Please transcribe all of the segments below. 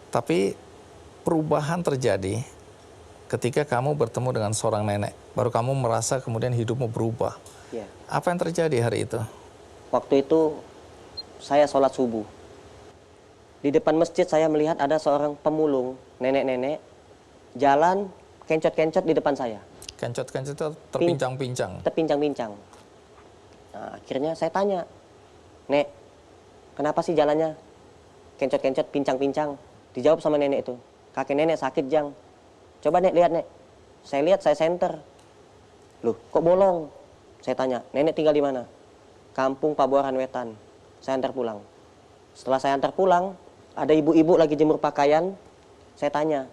Tapi perubahan terjadi ketika kamu bertemu dengan seorang nenek. Baru kamu merasa kemudian hidupmu berubah. Ya. Apa yang terjadi hari itu? Waktu itu saya sholat subuh. Di depan masjid saya melihat ada seorang pemulung, nenek-nenek, jalan kencot-kencot di depan saya. Kencot-kencot itu terpincang-pincang. Terpincang-pincang. Nah, akhirnya saya tanya, Nek, kenapa sih jalannya kencot-kencot, pincang-pincang? Dijawab sama nenek itu, kakek nenek sakit, Jang. Coba Nek lihat, Nek. Saya lihat, saya senter. Loh, kok bolong? Saya tanya, nenek tinggal di mana? Kampung Pabuaran Wetan. Saya antar pulang. Setelah saya antar pulang, ada ibu-ibu lagi jemur pakaian. Saya tanya,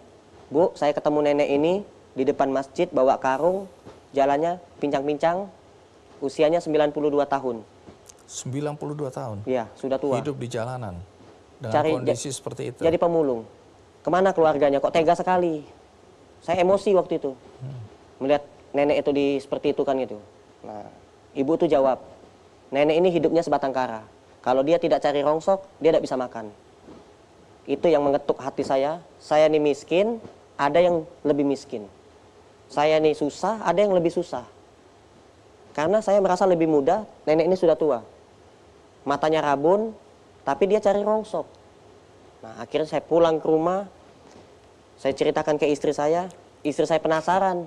Bu, saya ketemu nenek ini di depan masjid bawa karung, jalannya pincang-pincang, usianya 92 tahun. 92 tahun? Iya, sudah tua. Hidup di jalanan dengan kondisi seperti itu. Jadi pemulung. Kemana keluarganya? Kok tega sekali? Saya emosi waktu itu. Melihat nenek itu seperti itu kan gitu. Nah, ibu itu jawab, nenek ini hidupnya sebatang kara. Kalau dia tidak cari rongsok, dia tidak bisa makan. Itu yang mengetuk hati saya. Saya ini miskin, ada yang lebih miskin. Saya ini susah, ada yang lebih susah. Karena saya merasa lebih muda, nenek ini sudah tua. Matanya rabun, tapi dia cari rongsok. Nah, akhirnya saya pulang ke rumah, saya ceritakan ke istri saya penasaran,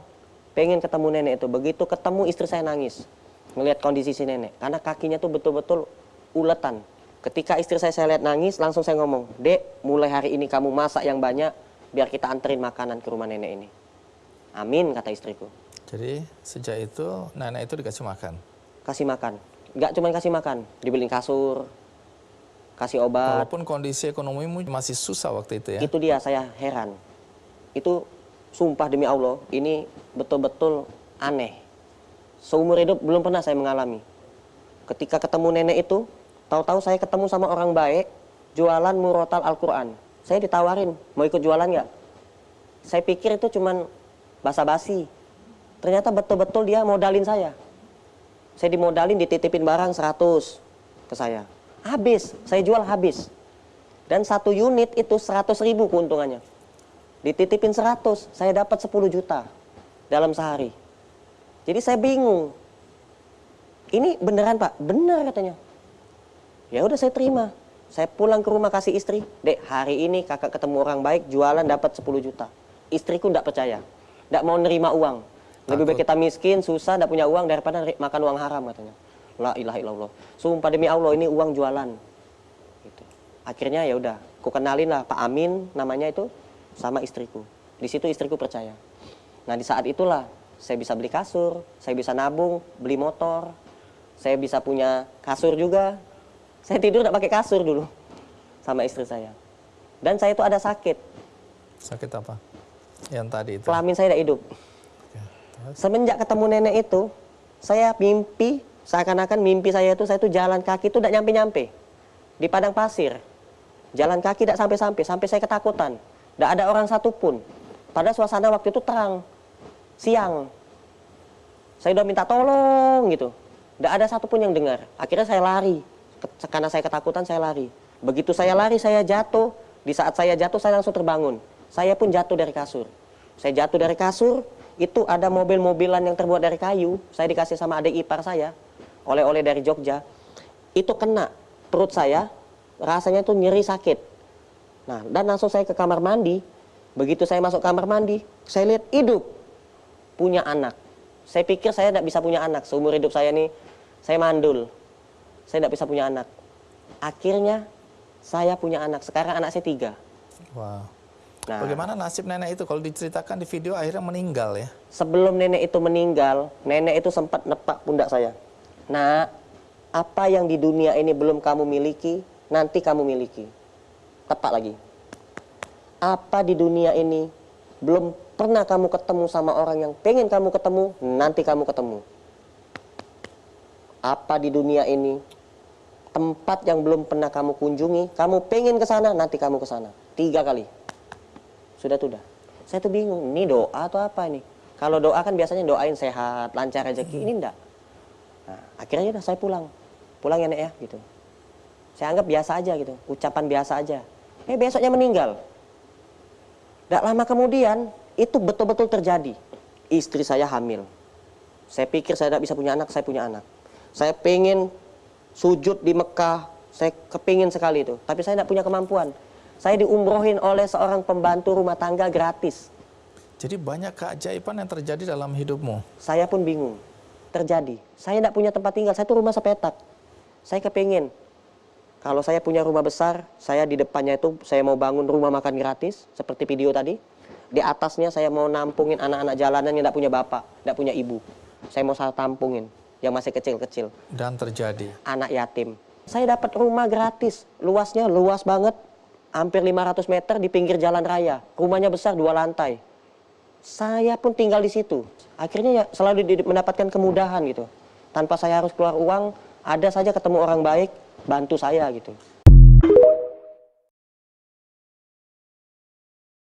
pengen ketemu nenek itu. Begitu ketemu istri saya nangis, melihat kondisi si nenek. Karena kakinya tuh betul-betul uletan. Ketika istri saya lihat nangis, langsung saya ngomong, Dek, mulai hari ini kamu masak yang banyak, biar kita anterin makanan ke rumah nenek ini. Amin, kata istriku. Jadi sejak itu nenek itu dikasih makan? Kasih makan. Nggak cuma kasih makan, dibeliin kasur, kasih obat. Walaupun kondisi ekonomimu masih susah waktu itu ya? Itu dia, saya heran. Itu sumpah demi Allah, ini betul-betul aneh. Seumur hidup belum pernah saya mengalami. Ketika ketemu nenek itu, tahu-tahu saya ketemu sama orang baik, jualan murotal Al-Quran. Saya ditawarin, mau ikut jualan nggak? Saya pikir itu cuman basa-basi. Ternyata betul-betul dia modalin saya. Saya dimodalin, dititipin barang 100 ke saya. Habis, saya jual habis. Dan satu unit itu 100.000 keuntungannya. Dititipin 100, saya dapat 10 juta dalam sehari. Jadi saya bingung. Ini beneran Pak? Bener katanya. Ya udah saya terima. Saya pulang ke rumah kasih istri. Dek, hari ini kakak ketemu orang baik, jualan dapat 10 juta. Istriku enggak percaya. Enggak mau nerima uang. Lebih baik kita miskin, susah, enggak punya uang daripada makan uang haram katanya. La ilaha illallah. Sumpah demi Allah ini uang jualan. Gitu. Akhirnya ya udah, aku kenalin lah Pak Amin namanya itu sama istriku. Di situ istriku percaya. Nah, di saat itulah saya bisa beli kasur, saya bisa nabung, beli motor. Saya bisa punya kasur juga. Saya tidur enggak pakai kasur dulu sama istri saya. Dan saya itu ada sakit. Sakit apa? Yang tadi itu? Kelamin saya tidak hidup. Semenjak ketemu nenek itu, saya mimpi, seakan-akan mimpi saya itu jalan kaki itu tidak nyampe-nyampe. Di padang pasir. Jalan kaki tidak sampai-sampai, sampai saya ketakutan. Tidak ada orang satupun. Pada suasana waktu itu terang. Siang. Saya udah minta tolong gitu. Tidak ada satupun yang dengar. Akhirnya saya lari. Karena saya ketakutan, saya lari. Begitu saya lari, saya jatuh. Di saat saya jatuh, saya langsung terbangun. Saya pun jatuh dari kasur. Saya jatuh dari kasur, itu ada mobil-mobilan yang terbuat dari kayu. Saya dikasih sama adik ipar saya, oleh-oleh dari Jogja. Itu kena perut saya, rasanya itu nyeri sakit. Nah, dan langsung saya ke kamar mandi. Begitu saya masuk kamar mandi, saya lihat hidup. Punya anak. Saya pikir saya tidak bisa punya anak. Seumur hidup saya nih, saya mandul. Saya tidak bisa punya anak. Akhirnya, saya punya anak. Sekarang anak saya 3. Wow. Nah, bagaimana nasib nenek itu? Kalau diceritakan di video akhirnya meninggal ya? Sebelum nenek itu meninggal, nenek itu sempat nepak pundak saya. Nah, apa yang di dunia ini belum kamu miliki, nanti kamu miliki. Tepak lagi. Apa di dunia ini belum pernah kamu ketemu sama orang yang pengen kamu ketemu, nanti kamu ketemu. Apa di dunia ini tempat yang belum pernah kamu kunjungi, kamu pengen ke sana, nanti kamu ke sana. 3 kali. Sudah. Saya tuh bingung, ini doa atau apa ini? Kalau doa kan biasanya doain sehat, lancar rezeki, ini enggak. Nah, akhirnya udah saya pulang. Pulang ya Nek ya, gitu. Saya anggap biasa aja gitu, ucapan biasa aja. Besoknya meninggal. Tidak lama kemudian, itu betul-betul terjadi. Istri saya hamil. Saya pikir saya tidak bisa punya anak, saya punya anak. Saya pengen sujud di Mekah, saya kepingin sekali itu. Tapi saya tidak punya kemampuan. Saya diumrohin oleh seorang pembantu rumah tangga gratis. Jadi banyak keajaiban yang terjadi dalam hidupmu. Saya pun bingung. Terjadi. Saya tidak punya tempat tinggal, saya itu rumah sepetak. Saya kepingin. Kalau saya punya rumah besar, saya di depannya itu saya mau bangun rumah makan gratis, seperti video tadi. Di atasnya saya mau nampungin anak-anak jalanan yang tidak punya bapak, tidak punya ibu. Saya mau saya tampungin, yang masih kecil-kecil. Dan terjadi. Anak yatim. Saya dapat rumah gratis, luasnya luas banget, hampir 500 meter di pinggir jalan raya. Rumahnya besar, 2 lantai. Saya pun tinggal di situ. Akhirnya ya selalu mendapatkan kemudahan gitu. Tanpa saya harus keluar uang, ada saja ketemu orang baik, bantu saya gitu.